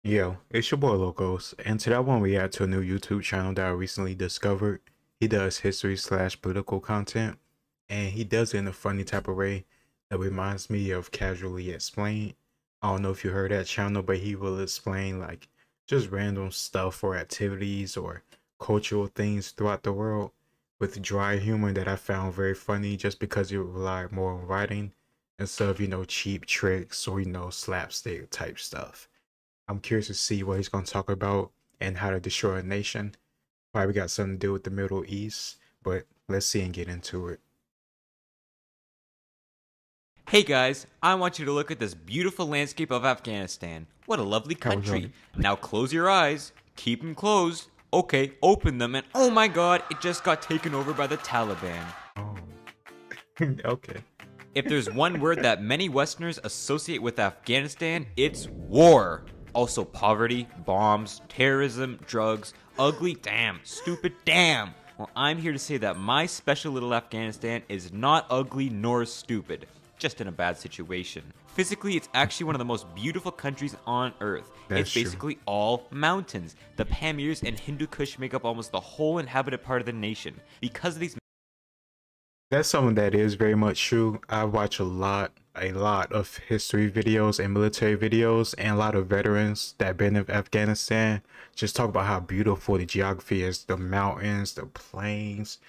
Yo, it's your boy Locos, and today I want to react to a new YouTube channel that I recently discovered. He does history slash political content, and he does it in a funny type of way that reminds me of Casually Explained. I don't know if you heard that channel, but he will explain like just random stuff or activities or cultural things throughout the world with dry humor that I found very funny just because he relied more on writing instead of, cheap tricks or, slapstick type stuff. I'm curious to see what he's going to talk about and how to destroy a nation. Probably got something to do with the Middle East, but let's see and get into it. Hey guys, I want you to look at this beautiful landscape of Afghanistan. What a lovely How we country. going? Now close your eyes, keep them closed. Okay, open them, and oh my god, it just got taken over by the Taliban. Oh, okay. If there's one word that many Westerners associate with Afghanistan, it's war. Also poverty, bombs, terrorism, drugs, ugly, damn, stupid, damn. Well, I'm here to say that my special little Afghanistan is not ugly nor stupid, just in a bad situation. Physically, it's actually one of the most beautiful countries on earth. That's It's true. basically all mountains. The Pamirs and Hindu Kush make up almost the whole inhabited part of the nation. Because of these That's something that is very much true. I watch a lot of history videos and military videos, and a lot of veterans that been in Afghanistan just talk about how beautiful the geography is, the mountains, the plains,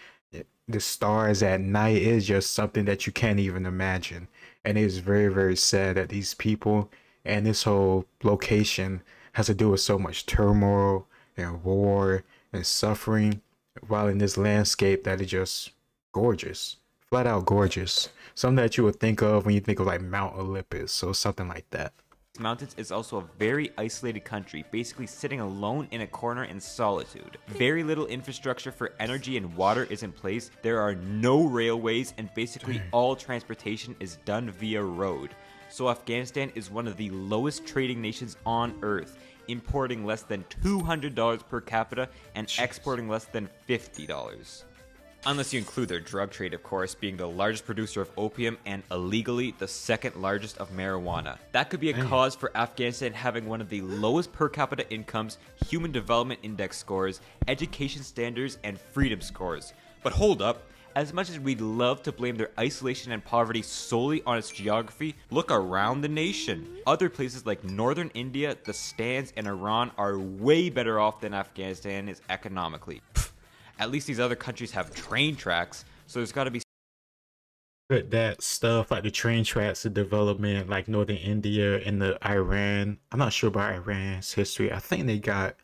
the stars at night is just something that you can't even imagine. And it is very, very sad that these people and this whole location has to do with so much turmoil and war and suffering, while in this landscape that is just gorgeous, flat out gorgeous. Something that you would think of when you think of like Mount Olympus or something like that. mountains is also a very isolated country, basically sitting alone in a corner in solitude. Very little infrastructure for energy and water is in place. There are no railways, and basically all transportation is done via road. So Afghanistan is one of the lowest trading nations on earth, importing less than $200 per capita and exporting less than $50. Unless you include their drug trade, of course, being the largest producer of opium and illegally the second largest of marijuana. That could be a cause for Afghanistan having one of the lowest per capita incomes, human development index scores, education standards, and freedom scores. But hold up. As much as we'd love to blame their isolation and poverty solely on its geography, look around the nation. Other places like northern India, the Stans, and Iran are way better off than Afghanistan is economically. At least these other countries have train tracks, so there's got to be. But that stuff like the train tracks, the development, like northern India and the Iran. I'm not sure about Iran's history. I think they got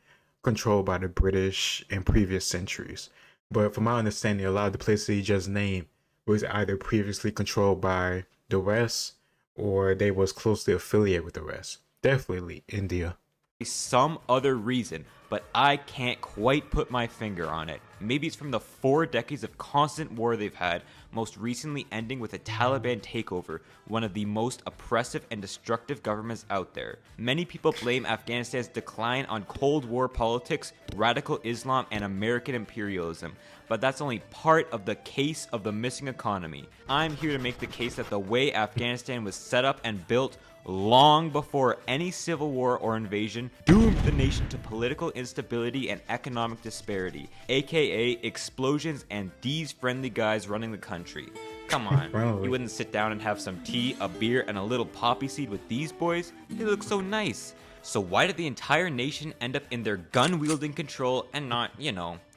controlled by the British in previous centuries. But from my understanding, a lot of the places you just named was either previously controlled by the West or they was closely affiliated with the West. Definitely India. Some other reason, but I can't quite put my finger on it. Maybe it's from the 4 decades of constant war they've had, most recently ending with a Taliban takeover, one of the most oppressive and destructive governments out there. Many people blame Afghanistan's decline on Cold War politics, radical Islam, and American imperialism, but that's only part of the case of the missing economy. I'm here to make the case that the way Afghanistan was set up and built long before any civil war or invasion doomed the nation to political instability and economic disparity, aka explosions and these friendly guys running the country. Come on, Probably. you wouldn't sit down and have some tea, a beer, and a little poppy seed with these boys? They look so nice. So why did the entire nation end up in their gun-wielding control and not,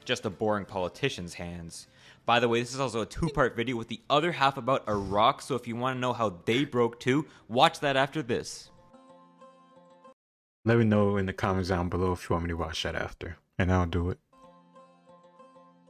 just a boring politician's hands? By the way, this is also a 2-part video with the other half about Iraq, so if you want to know how they broke too, watch that after this. Let me know in the comments down below if you want me to watch that after, and I'll do it.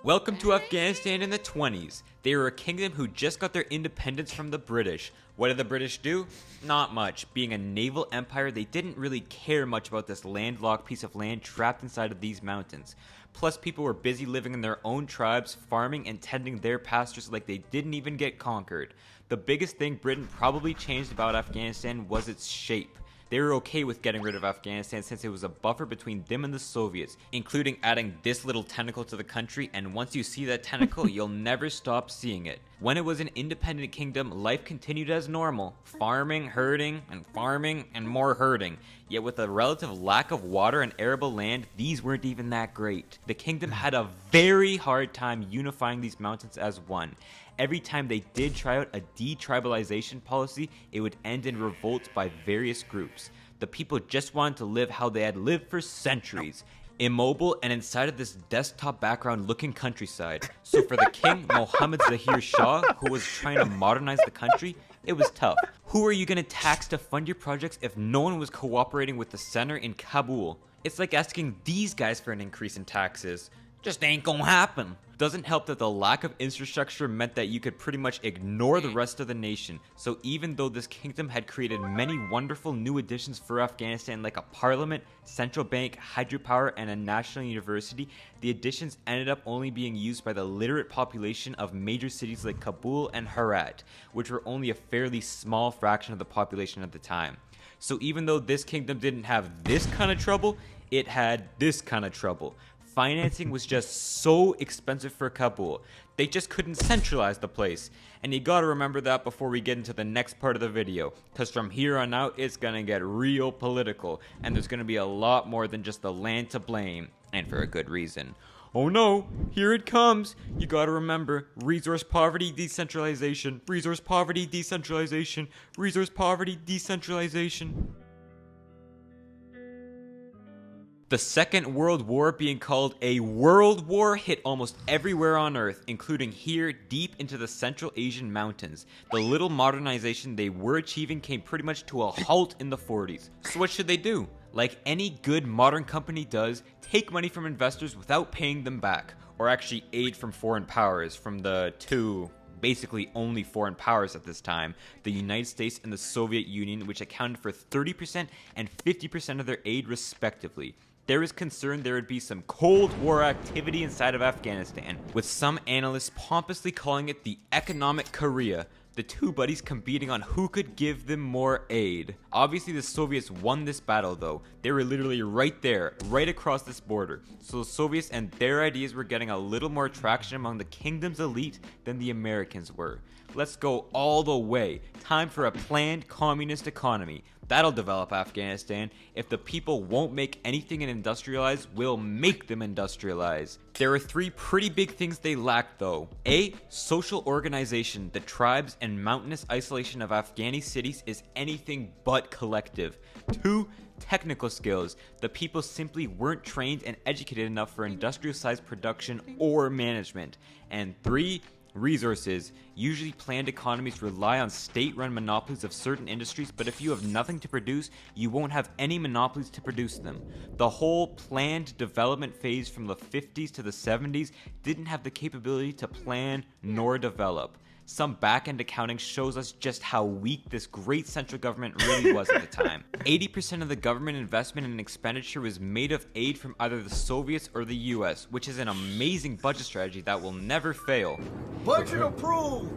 Welcome to Afghanistan in the 20s. They were a kingdom who just got their independence from the British. What did the British do? Not much. Being a naval empire, they didn't really care much about this landlocked piece of land trapped inside of these mountains. Plus, people were busy living in their own tribes, farming and tending their pastures like they didn't even get conquered. The biggest thing Britain probably changed about Afghanistan was its shape. They were okay with getting rid of Afghanistan since it was a buffer between them and the Soviets, including adding this little tentacle to the country, and once you see that tentacle, you'll never stop seeing it. When it was an independent kingdom, life continued as normal, farming, herding, and more herding. Yet with a relative lack of water and arable land, these weren't even that great. The kingdom had a very hard time unifying these mountains as one. Every time they did try out a detribalization policy, it would end in revolts by various groups. The people just wanted to live how they had lived for centuries. Immobile and inside of this desktop background looking countryside. So for the king, Mohammed Zahir Shah, who was trying to modernize the country, it was tough. Who are you going to tax to fund your projects if no one was cooperating with the center in Kabul? It's like asking these guys for an increase in taxes. Just ain't gonna happen. Doesn't help that the lack of infrastructure meant that you could pretty much ignore the rest of the nation. So even though this kingdom had created many wonderful new additions for Afghanistan like a parliament, central bank, hydropower, and a national university, the additions ended up only being used by the literate population of major cities like Kabul and Herat, which were only a fairly small fraction of the population at the time. So even though this kingdom didn't have this kind of trouble, it had this kind of trouble. Financing was just so expensive for Kabul. They just couldn't centralize the place. And you gotta remember that before we get into the next part of the video, because from here on out it's gonna get real political, and there's gonna be a lot more than just the land to blame, and for a good reason. Oh no, here it comes. You gotta remember, resource poverty, decentralization, resource poverty, decentralization, resource poverty, decentralization. The Second World War, being called a world war, hit almost everywhere on Earth, including here deep into the Central Asian mountains. The little modernization they were achieving came pretty much to a halt in the 40s. So what should they do? Like any good modern company does, take money from investors without paying them back, or actually aid from foreign powers, from the two basically only foreign powers at this time, the United States and the Soviet Union, which accounted for 30% and 50% of their aid respectively. There is concern there would be some Cold War activity inside of Afghanistan, with some analysts pompously calling it the economic Korea, the two buddies competing on who could give them more aid. Obviously the Soviets won this battle though. They were literally right there, right across this border. So the Soviets and their ideas were getting a little more traction among the kingdom's elite than the Americans were. Let's go all the way. Time for a planned communist economy. That'll develop Afghanistan. If the people won't make anything and industrialize, we'll make them industrialize. There are three pretty big things they lack though. A, social organization. The tribes and mountainous isolation of Afghani cities is anything but collective. 2, technical skills. The people simply weren't trained and educated enough for industrial-sized production or management. And 3, resources. Usually planned economies rely on state-run monopolies of certain industries, but if you have nothing to produce, you won't have any monopolies to produce them. The whole planned development phase from the 50s to the 70s didn't have the capability to plan nor develop. Some back-end accounting shows us just how weak this great central government really was at the time. 80% of the government investment and expenditure was made of aid from either the Soviets or the US, which is an amazing budget strategy that will never fail. Budget approved!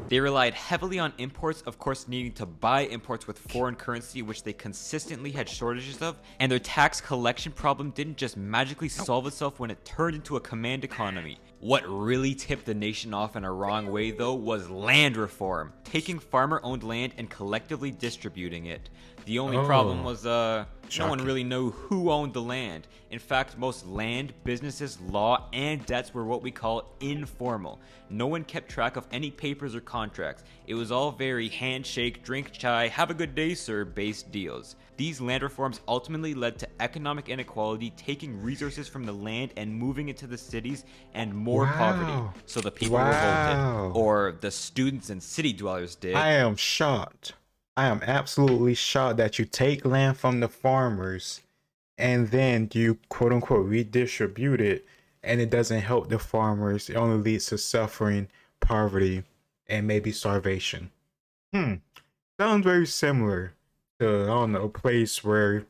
They relied heavily on imports, of course needing to buy imports with foreign currency, which they consistently had shortages of, and their tax collection problem didn't just magically solve itself when it turned into a command economy. What really tipped the nation off in a wrong way though was land reform, taking farmer-owned land and collectively distributing it. The only problem was no one really knew who owned the land. In fact, most land, businesses, law, and debts were what we call informal. No one kept track of any papers or contracts. It was all very handshake, drink chai, have a good day sir based deals. These land reforms ultimately led to economic inequality, taking resources from the land and moving it to the cities, and more poverty. So the people revolted, or the students and city dwellers did. I am shocked. I am absolutely shocked that you take land from the farmers and then you quote unquote redistribute it, and it doesn't help the farmers. It only leads to suffering, poverty, and maybe starvation. Sounds very similar to, I don't know, a place where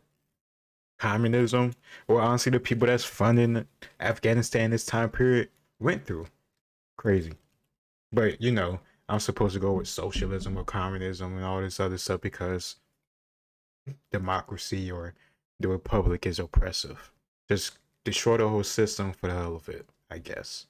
communism, or honestly the people that's funding Afghanistan this time period, went through. Crazy. But you know, I'm supposed to go with socialism or communism and all this other stuff because democracy or the republic is oppressive. Just destroy the whole system for the hell of it, I guess.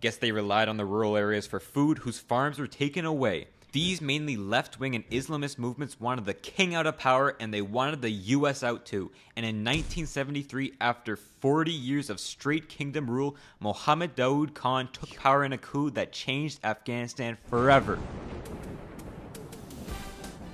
Guess they relied on the rural areas for food, whose farms were taken away. These mainly left-wing and Islamist movements wanted the king out of power, and they wanted the US out too. And in 1973, after 40 years of straight kingdom rule, Mohammed Daoud Khan took power in a coup that changed Afghanistan forever.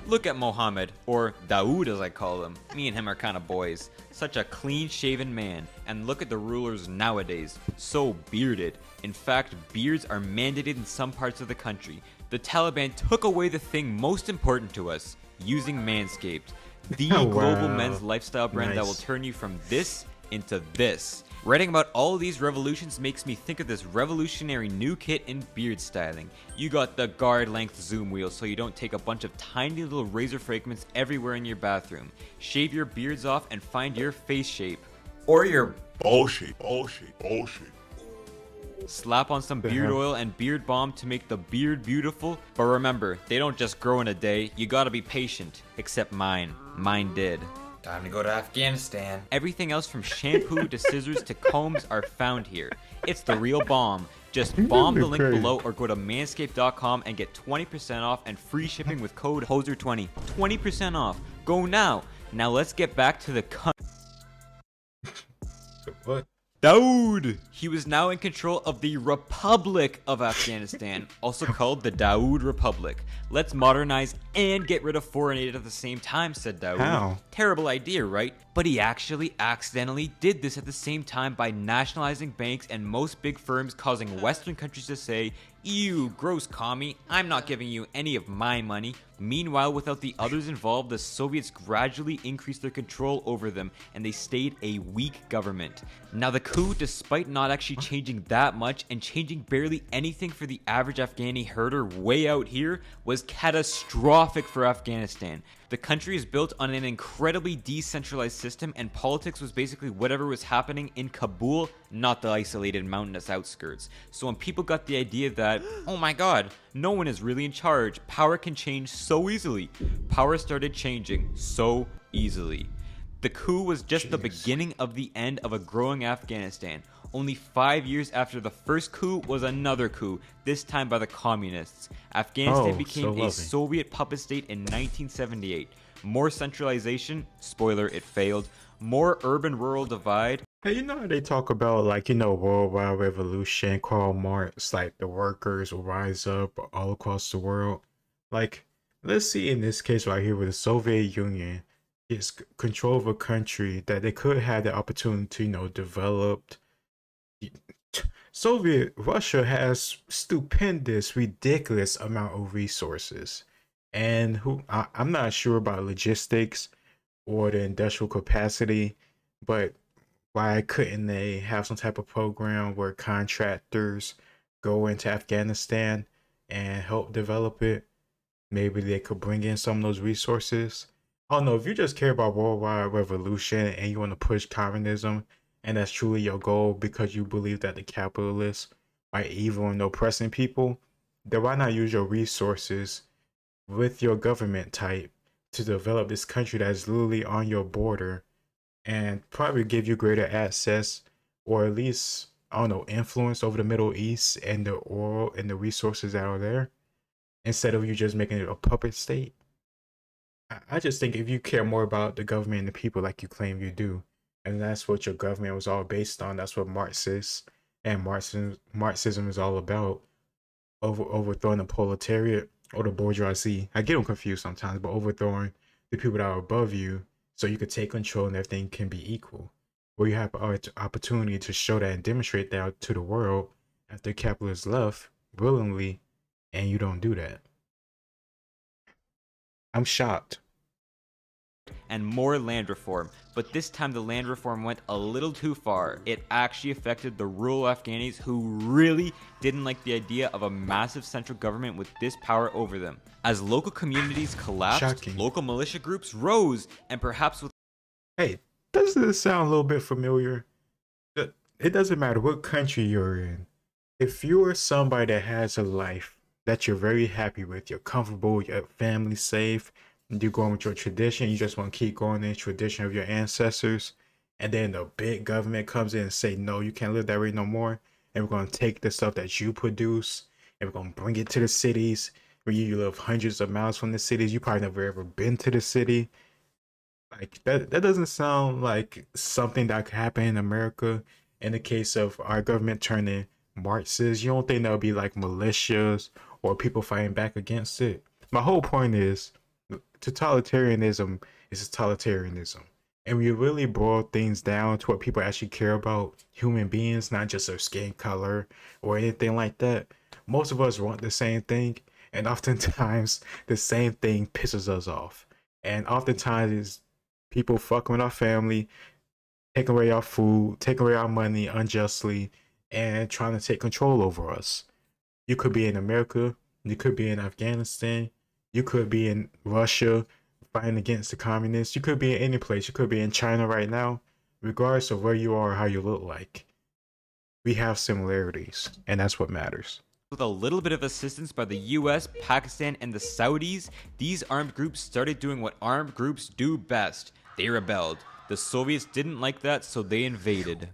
Look at Mohammed, or Daoud as I call him. Me and him are kind of boys. Such a clean-shaven man. And look at the rulers nowadays. So bearded. In fact, beards are mandated in some parts of the country. The Taliban took away the thing most important to us, using Manscaped. The global men's lifestyle brand that will turn you from this into this. Writing about all of these revolutions makes me think of this revolutionary new kit in beard styling. You got the guard length zoom wheel so you don't take a bunch of tiny little razor fragments everywhere in your bathroom. Shave your beards off and find your face shape. Or your ball shape. Slap on some beard oil and beard balm to make the beard beautiful. But remember, they don't just grow in a day. You gotta be patient. Except mine. Mine did. Time to go to Afghanistan. Everything else from shampoo to scissors to combs are found here. It's the real bomb. Just bomb the link below or go to manscaped.com and get 20% off and free shipping with code HOSER20. 20% off. Go now. Now let's get back to the What? Daoud! He was now in control of the Republic of Afghanistan, also called the Daoud Republic. Let's modernize and get rid of foreign aid at the same time, said Daoud. How? Terrible idea, right? But he actually accidentally did this at the same time by nationalizing banks and most big firms, causing Western countries to say, "Ew, gross commie, I'm not giving you any of my money." Meanwhile, without the others involved, the Soviets gradually increased their control over them, and they stayed a weak government. Now the coup, despite not actually changing that much and changing barely anything for the average Afghani herder way out here, was catastrophic for Afghanistan. The country is built on an incredibly decentralized system, and politics was basically whatever was happening in Kabul, not the isolated mountainous outskirts. So when people got the idea that, oh my god, no one is really in charge, power can change so easily, power started changing so easily. The coup was just the beginning of the end of a growing Afghanistan. Only 5 years after the first coup was another coup, this time by the communists. Afghanistan became a Soviet puppet state in 1978. More centralization, spoiler, it failed. More urban-rural divide. Hey, you know how they talk about, like, you know, worldwide revolution, Karl Marx, like the workers will rise up all across the world. Like, let's see in this case right here with the Soviet Union gets control of a country that they could have the opportunity to, you know, develop. Soviet Russia has stupendous, ridiculous amount of resources, and I'm not sure about logistics or the industrial capacity, but why couldn't they have some type of program where contractors go into Afghanistan and help develop it? Maybe they could bring in some of those resources. I don't know, if you just care about worldwide revolution and you want to push communism, and that's truly your goal because you believe that the capitalists are evil and oppressing people, then why not use your resources with your government type to develop this country that's literally on your border and probably give you greater access, or at least, I don't know, influence over the Middle East and the oil and the resources that are there, instead of you just making it a puppet state? I just think if you care more about the government and the people like you claim you do, and that's what your government was all based on, that's what Marxists and Marxism is all about, overthrowing the proletariat or the bourgeoisie. I get them confused sometimes, but overthrowing the people that are above you so you could take control and everything can be equal. Where you have an opportunity to show that and demonstrate that to the world after capitalists left willingly, and you don't do that. I'm shocked. And more land reform, but this time the land reform went a little too far. It actually affected the rural Afghanis who really didn't like the idea of a massive central government with this power over them. As local communities collapsed, local militia groups rose, and perhaps with— Hey, doesn't this sound a little bit familiar? It doesn't matter what country you're in. If you're somebody that has a life that you're very happy with, you're comfortable, your family's safe, you're going with your tradition, you just want to keep going in the tradition of your ancestors, and then the big government comes in and say, no, you can't live that way no more, and we're gonna take the stuff that you produce and we're gonna bring it to the cities where you live hundreds of miles from the cities. You probably never ever been to the city. Like that doesn't sound like something that could happen in America. In the case of our government turning Marxists, you don't think there'll be like militias or people fighting back against it? My whole point is totalitarianism is totalitarianism. And we really boil things down to what people actually care about, human beings, not just their skin color or anything like that. Most of us want the same thing, and oftentimes the same thing pisses us off. And oftentimes it's people fucking with our family, taking away our food, taking away our money unjustly, and trying to take control over us. You could be in America, you could be in Afghanistan, you could be in Russia fighting against the communists, you could be in any place, you could be in China right now. Regardless of where you are or how you look like, we have similarities, and that's what matters. With a little bit of assistance by the US, Pakistan, and the Saudis, these armed groups started doing what armed groups do best. They rebelled. The Soviets didn't like that, so they invaded.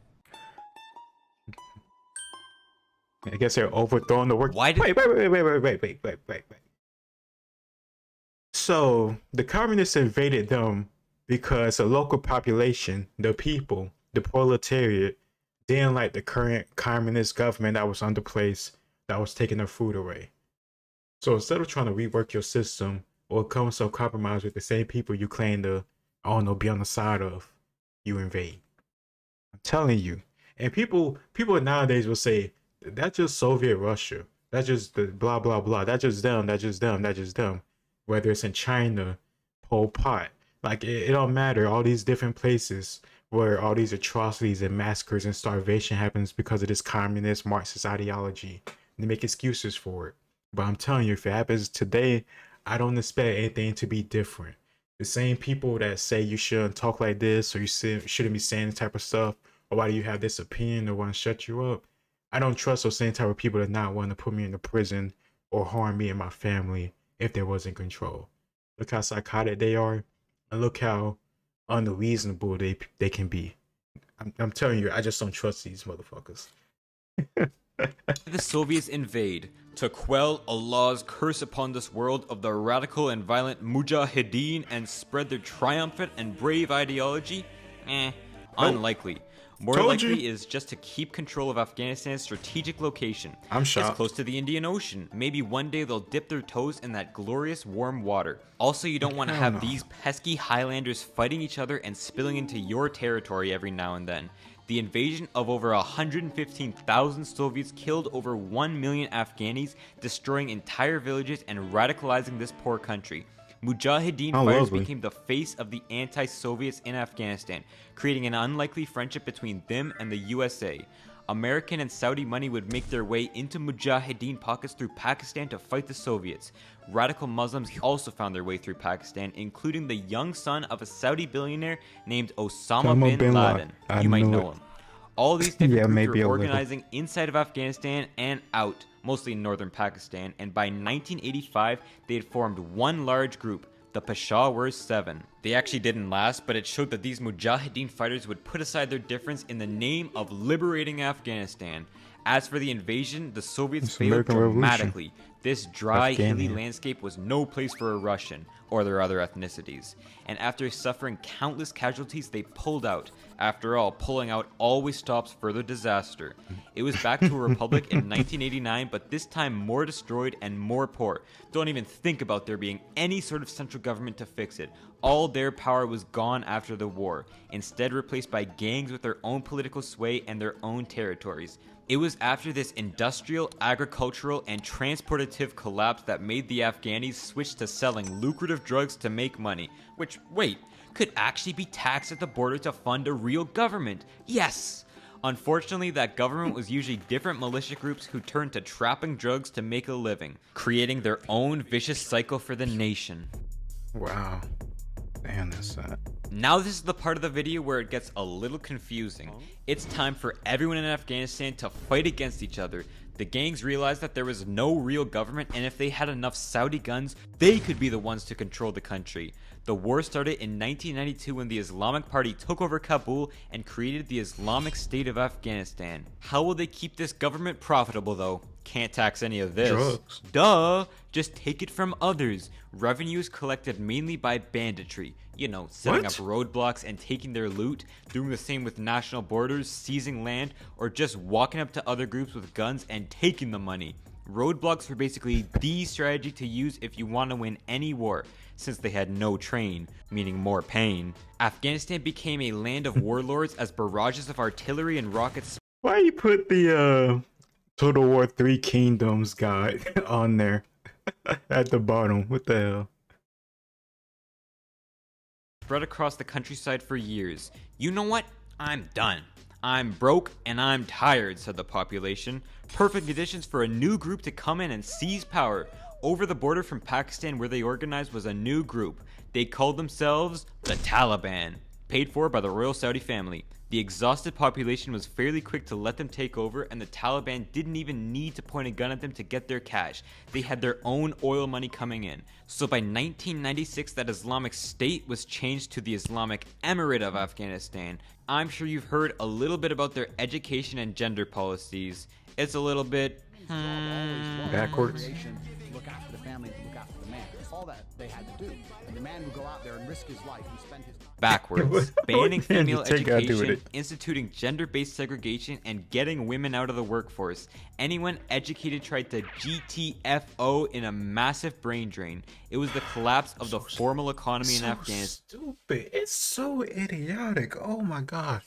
I guess they're overthrowing the work. Wait. So the communists invaded them because the local population, the people, the proletariat, didn't like the current communist government that was under place, that was taking their food away. So instead of trying to rework your system or come to some compromise with the same people you claim to, I don't know, be on the side of, you invade. I'm telling you. And people nowadays will say, that's just Soviet Russia. That's just the blah, blah, blah. That's just them. That's just them. That's just them. Whether it's in China, Pol Pot, like it don't matter. All these different places where all these atrocities and massacres and starvation happens because of this communist Marxist ideology. They make excuses for it. But I'm telling you, if it happens today, I don't expect anything to be different. The same people that say you shouldn't talk like this or you shouldn't be saying this type of stuff, or why do you have this opinion or want to shut you up, I don't trust those same type of people that not want to put me in the prison or harm me and my family if there wasn't control. Look how psychotic they are, and look how unreasonable they can be. I'm telling you, I just don't trust these motherfuckers. The Soviets invade to quell Allah's curse upon this world of the radical and violent mujahideen and spread their triumphant and brave ideology? Unlikely. More likely is just to keep control of Afghanistan's strategic location. I'm shocked. It's close to the Indian Ocean. Maybe one day they'll dip their toes in that glorious warm water. Also, you don't want to have these pesky Highlanders fighting each other and spilling into your territory every now and then. The invasion of over 115,000 Soviets killed over 1 million Afghanis, destroying entire villages and radicalizing this poor country. Mujahideen fighters became the face of the anti-Soviets in Afghanistan, creating an unlikely friendship between them and the USA. American and Saudi money would make their way into Mujahideen pockets through Pakistan to fight the Soviets. Radical Muslims also found their way through Pakistan, including the young son of a Saudi billionaire named Osama bin Laden. You might know him. All these different groups were organizing inside of Afghanistan and out, mostly in northern Pakistan, and by 1985, they had formed one large group, the Peshawar 7. They actually didn't last, but it showed that these Mujahideen fighters would put aside their difference in the name of liberating Afghanistan. As for the invasion, the Soviets failed dramatically. This dry, hilly landscape was no place for a Russian, or their other ethnicities. And after suffering countless casualties, they pulled out. After all, pulling out always stops further disaster. It was back to a republic in 1989, but this time more destroyed and more poor. Don't even think about there being any sort of central government to fix it. All their power was gone after the war, instead replaced by gangs with their own political sway and their own territories. It was after this industrial, agricultural, and transportative collapse that made the Afghanis switch to selling lucrative drugs to make money, which, wait, could actually be taxed at the border to fund a real government. Yes! Unfortunately, that government was usually different militia groups who turned to trapping drugs to make a living, creating their own vicious cycle for the nation. Wow. Damn, that's sad. Now this is the part of the video where it gets a little confusing. It's time for everyone in Afghanistan to fight against each other. The gangs realized that there was no real government, and if they had enough Saudi guns, they could be the ones to control the country. The war started in 1992 when the Islamic Party took over Kabul and created the Islamic State of Afghanistan. How will they keep this government profitable though? Can't tax any of this. Drugs. Duh! Just take it from others. Revenue is collected mainly by banditry. You know, setting up roadblocks and taking their loot, doing the same with national borders, seizing land, or just walking up to other groups with guns and taking the money. Roadblocks were basically the strategy to use if you want to win any war, since they had no train, meaning more pain. Afghanistan became a land of warlords as barrages of artillery and rockets. Why you put the Total War 3 Kingdoms guide on there at the bottom? What the hell? Spread across the countryside for years. You know what? I'm done. I'm broke and I'm tired, said the population. Perfect conditions for a new group to come in and seize power. Over the border from Pakistan where they organized was a new group. They called themselves the Taliban, paid for by the royal Saudi family. The exhausted population was fairly quick to let them take over, and the Taliban didn't even need to point a gun at them to get their cash. They had their own oil money coming in. So by 1996, that Islamic State was changed to the Islamic Emirate of Afghanistan. I'm sure you've heard a little bit about their education and gender policies. It's a little bit backwards. Look after the family, look after the man. That's all that they had to do. And the man would go out there and risk his life and spend his time. Backwards. Banning What did female you take out to do with education, it? instituting gender-based segregation, and getting women out of the workforce. Anyone educated tried to GTFO in a massive brain drain. It was the collapse of the formal economy in Afghanistan. Stupid. It's so idiotic. Oh my god.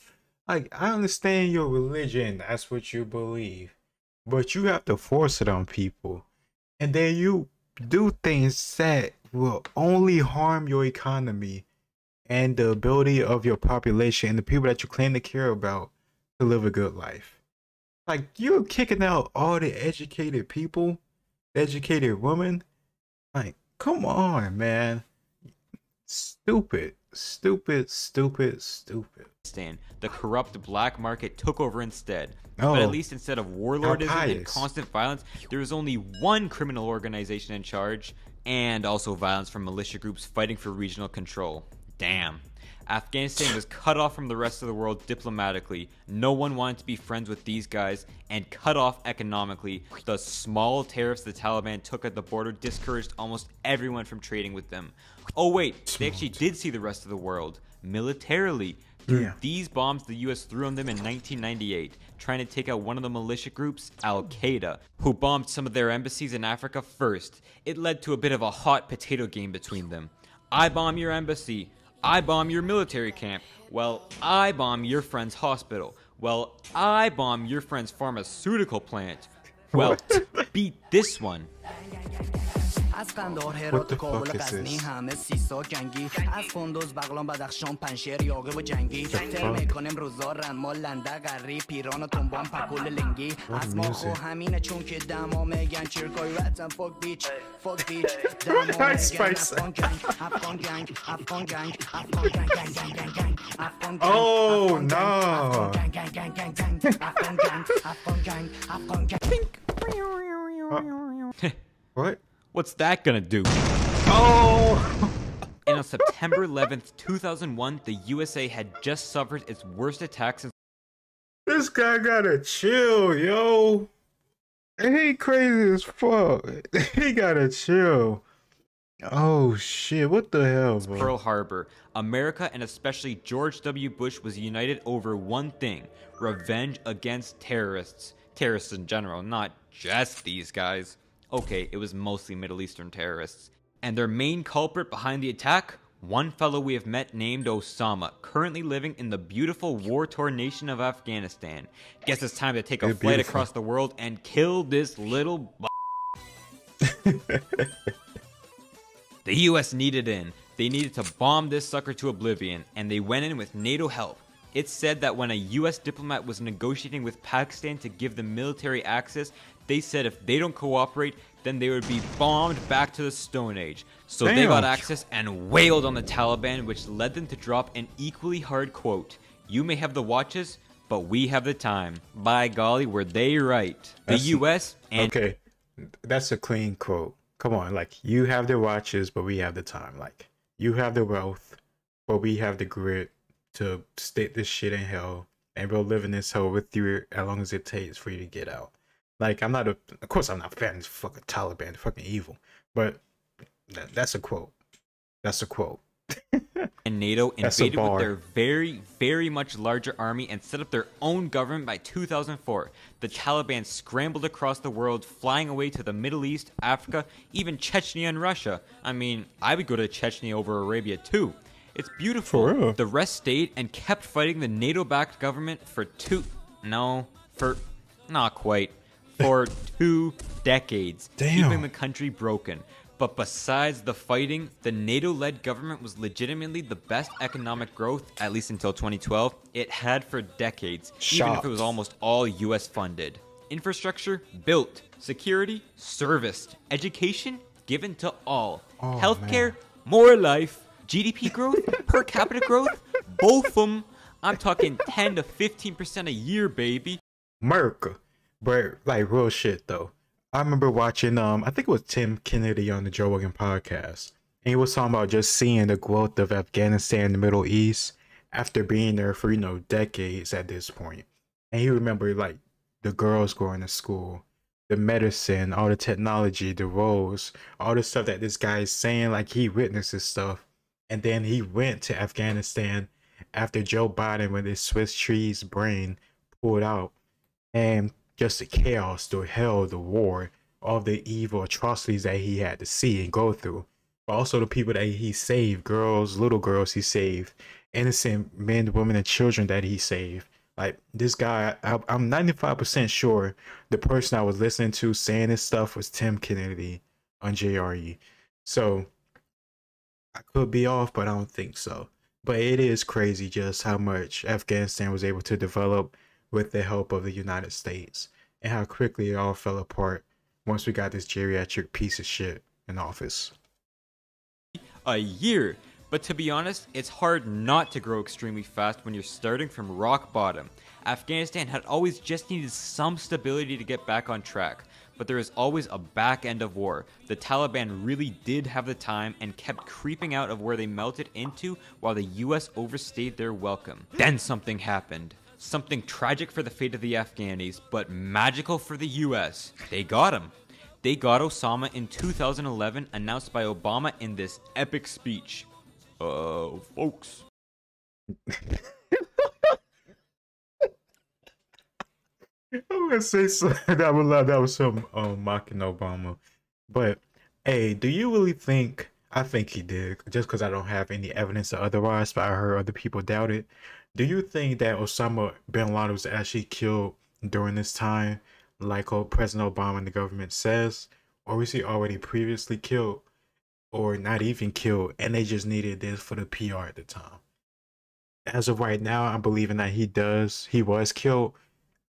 Like, I understand your religion. That's what you believe. But you have to force it on people. And then you do things that will only harm your economy and the ability of your population and the people that you claim to care about to live a good life. Like, you're kicking out all the educated people, educated women. Like, come on, man. Stupid, stupid, stupid, stupid. The corrupt black market took over instead. Oh, but at least instead of warlordism and pious. constant violence, there was only one criminal organization in charge, and also violence from militia groups fighting for regional control. Damn. Afghanistan was cut off from the rest of the world diplomatically. No one wanted to be friends with these guys, and cut off economically. The small tariffs the Taliban took at the border discouraged almost everyone from trading with them. Oh wait, they actually did see the rest of the world. Militarily. Through these bombs the US threw on them in 1998, trying to take out one of the militia groups, Al-Qaeda, who bombed some of their embassies in Africa first. It led to a bit of a hot potato game between them. I bomb your embassy. I bomb your military camp. Well, I bomb your friend's hospital. Well, I bomb your friend's pharmaceutical plant. Well, beat this one. از قندار What هرات the کابل fuck is غزنی this? همه سیسا جنگی از کندوز بغلان بدخشان پنشیر یاغه و جنگی ترمه کنیم روزا رنما لنده غری پیران و تنبان پکول لنگی از ما خو همینه چون که دما میگن چیرکای وطن فوک بیچ دما میگن افغان گنگ افغان گنگ افغان گنگ افغان گنگ گنگ گنگ گنگ گنگ افغان گنگ Oh, افغان no. گنگ گنگ گنگ گنگ گنگ افغان گنگ افغان گنگ افغان گنگ What? What's that gonna do? Oh! And on September 11th, 2001, the USA had just suffered its worst attack since This guy gotta chill, yo. He crazy as fuck. He gotta chill. Oh shit, what the hell, bro? Pearl Harbor. America, and especially George W. Bush, was united over one thing: revenge against terrorists. Terrorists in general, not just these guys. Okay, it was mostly Middle Eastern terrorists. And their main culprit behind the attack? One fellow we have met named Osama, currently living in the beautiful war-torn nation of Afghanistan. Guess it's time to take a flight across the world and kill this little The US needed in. They needed to bomb this sucker to oblivion, and they went in with NATO help. It's said that when a US diplomat was negotiating with Pakistan to give them military access, they said if they don't cooperate, then they would be bombed back to the Stone Age. So they got access and wailed on the Taliban, which led them to drop an equally hard quote: "You may have the watches, but we have the time. By golly, were they right. The US and... Okay, that's a clean quote. Come on, like, you have the watches, but we have the time. Like, you have the wealth, but we have the grit to stick this shit in hell, and we'll live in this hell with you as long as it takes for you to get out. Like, of course I'm not a fan of fucking Taliban, they're fucking evil, but that's a quote. That's a quote. And NATO invaded with their very, very much larger army and set up their own government by 2004. The Taliban scrambled across the world, flying away to the Middle East, Africa, even Chechnya and Russia. I mean, I would go to Chechnya over Arabia too. It's beautiful. For real? The rest stayed and kept fighting the NATO-backed government for not quite, for 2 decades, Damn. keeping the country broken. But besides the fighting, the NATO-led government was legitimately the best economic growth, at least until 2012, it had for decades, even if it was almost all US funded. Infrastructure built, security serviced, education given to all, healthcare, more life, GDP growth, per capita growth, both of them. I'm talking 10 to 15% a year, baby. America. But like, real shit though. I remember watching, I think it was Tim Kennedy on the Joe Rogan podcast. And he was talking about just seeing the growth of Afghanistan and the Middle East after being there for, decades at this point. And he remembered, like, the girls going to school, the medicine, all the technology, the roads, all the stuff that this guy is saying, like, he witnessed this stuff. And then he went to Afghanistan after Joe Biden with his Swiss cheese brain pulled out. And just the chaos, the hell, the war, all the evil atrocities that he had to see and go through. But also the people that he saved, girls, little girls he saved, innocent men, women, and children that he saved. Like, this guy, I'm 95% sure the person I was listening to saying this stuff was Tim Kennedy on JRE. So, I could be off, but I don't think so. But it is crazy just how much Afghanistan was able to develop with the help of the United States, and how quickly it all fell apart once we got this geriatric piece of shit in office. A year. But to be honest, it's hard not to grow extremely fast when you're starting from rock bottom. Afghanistan had always just needed some stability to get back on track, but there is always a back end of war. The Taliban really did have the time and kept creeping out of where they melted into while the US overstayed their welcome. Then something happened. Something tragic for the fate of the Afghanis, but magical for the US. They got him. They got Osama in 2011, announced by Obama in this epic speech. Folks. I'm gonna say so. That was some mocking Obama. But hey, do you really think? I think he did, just because I don't have any evidence or otherwise, but I heard other people doubt it. Do you think that Osama bin Laden was actually killed during this time, like President Obama and the government says, or was he already previously killed, or not even killed, and they just needed this for the PR at the time? As of right now, I'm believing that he was killed.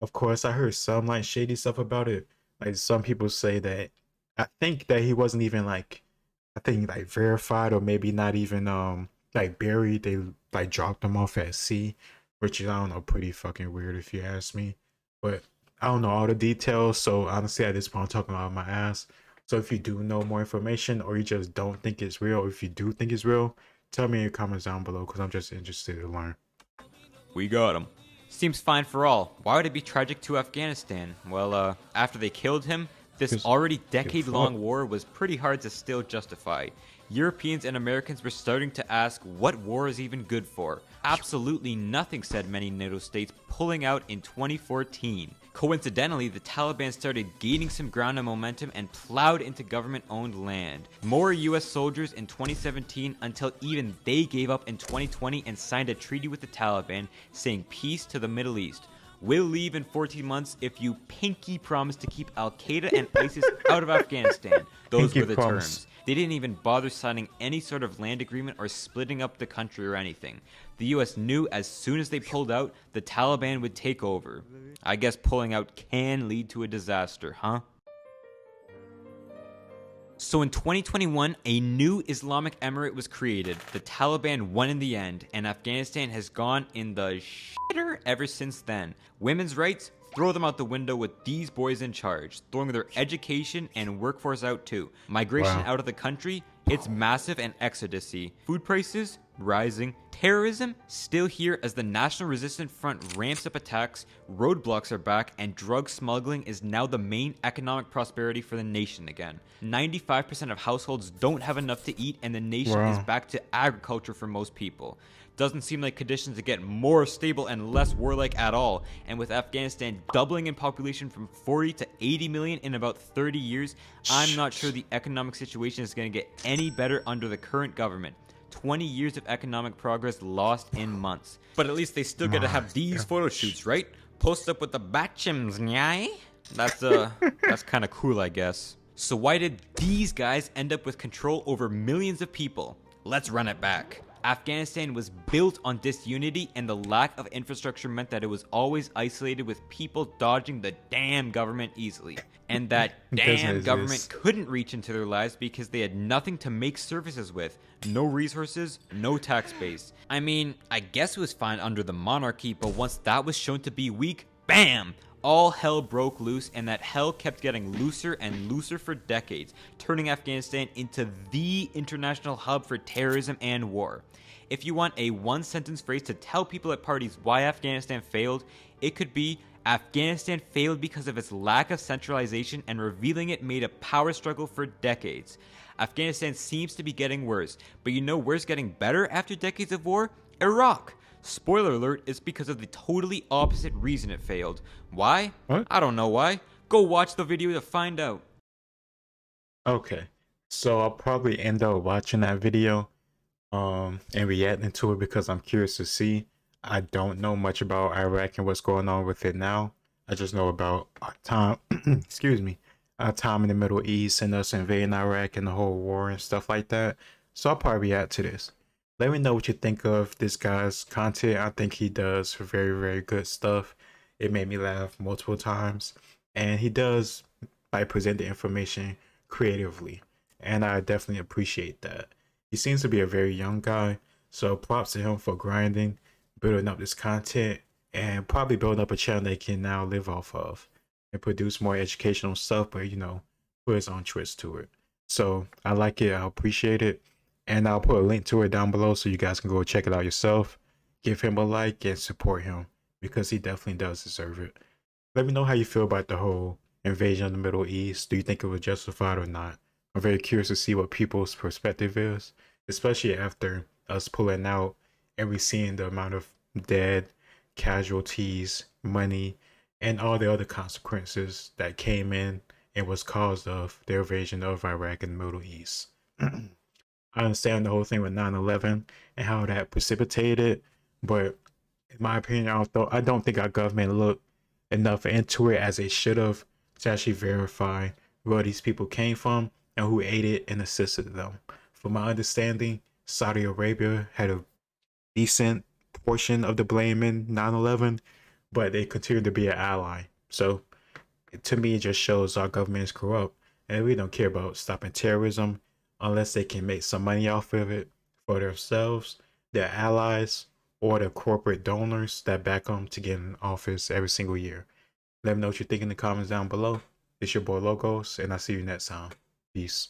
Of course, I heard some like shady stuff about it. Like, some people say that, I think that he wasn't even like, verified, or maybe not even like buried. They like dropped him off at sea, which is, I don't know, pretty fucking weird if you ask me. But I don't know all the details, so honestly at this point I'm talking out of my ass. So if you do know more information, or you just don't think it's real, or if you do think it's real, tell me in your comments down below, because I'm just interested to learn. We got him. Seems fine for all. Why would it be tragic to Afghanistan? Well, after they killed him, this already decade-long war was pretty hard to still justify. Europeans and Americans were starting to ask what war is even good for. Absolutely nothing, said many NATO states, pulling out in 2014. Coincidentally, the Taliban started gaining some ground and momentum and plowed into government-owned land. More US soldiers in 2017, until even they gave up in 2020 and signed a treaty with the Taliban saying peace to the Middle East. We'll leave in 14 months if you pinky promise to keep Al-Qaeda and ISIS out of Afghanistan. Those were the terms. They didn't even bother signing any sort of land agreement or splitting up the country or anything. The US knew as soon as they pulled out, the Taliban would take over. I guess pulling out can lead to a disaster, huh? So in 2021, a new Islamic emirate was created. The Taliban won in the end, and Afghanistan has gone in the shitter ever since then. Women's rights? Throw them out the window with these boys in charge, throwing their education and workforce out too. Migration out of the country? It's massive and exodusy. Food prices? Rising. Terrorism? Still here as the National Resistance Front ramps up attacks, roadblocks are back, and drug smuggling is now the main economic prosperity for the nation again. 95% of households don't have enough to eat, and the nation is back to agriculture for most people. Doesn't seem like conditions to get more stable and less warlike at all, and with Afghanistan doubling in population from 40 to 80 million in about 30 years, I'm not sure the economic situation is going to get any better under the current government. 20 years of economic progress lost in months. But at least they still get to have these photo shoots, right? Post up with the batchims, nyai? That's kind of cool, I guess. So why did these guys end up with control over millions of people? Let's run it back. Afghanistan was built on disunity, and the lack of infrastructure meant that it was always isolated, with people dodging the damn government easily. And that damn government couldn't reach into their lives because they had nothing to make services with. No resources, no tax base. I mean, I guess it was fine under the monarchy, but once that was shown to be weak, bam! All hell broke loose, and that hell kept getting looser and looser for decades, turning Afghanistan into the international hub for terrorism and war. If you want a one-sentence phrase to tell people at parties why Afghanistan failed, it could be, Afghanistan failed because of its lack of centralization, and revealing it made a power struggle for decades. Afghanistan seems to be getting worse, but you know where's getting better after decades of war? Iraq. Spoiler alert, it's because of the totally opposite reason it failed. Why? What? I don't know why. Go watch the video to find out. Okay, so I'll probably end up watching that video and reacting to it because I'm curious to see. I don't know much about Iraq and what's going on with it now. I just know about our time, excuse me, our time in the Middle East and us invading Iraq and the whole war and stuff like that. So I'll probably react to this. Let me know what you think of this guy's content. I think he does very, very good stuff. It made me laugh multiple times. And he does like present the information creatively. And I definitely appreciate that. He seems to be a very young guy. So props to him for grinding, building up this content, and probably building up a channel that he can now live off of. And produce more educational stuff, but you know, put his own twist to it. So I like it. I appreciate it. And I'll put a link to it down below so you guys can go check it out yourself. Give him a like and support him because he definitely does deserve it. Let me know how you feel about the whole invasion of the Middle East. Do you think it was justified or not? I'm very curious to see what people's perspective is, especially after us pulling out and we seeing the amount of dead, casualties, money, and all the other consequences that came in and was caused of the invasion of Iraq and the Middle East. I understand the whole thing with 9/11 and how that precipitated it, but in my opinion, I don't think our government looked enough into it as it should have to actually verify where these people came from and who aided and assisted them. From my understanding, Saudi Arabia had a decent portion of the blame in 9/11, but they continue to be an ally. So to me, it just shows our government is corrupt and we don't care about stopping terrorism unless they can make some money off of it for themselves, their allies, or the corporate donors that back them to get in office every single year. Let me know what you think in the comments down below. It's your boy Logos, and I'll see you next time. Peace.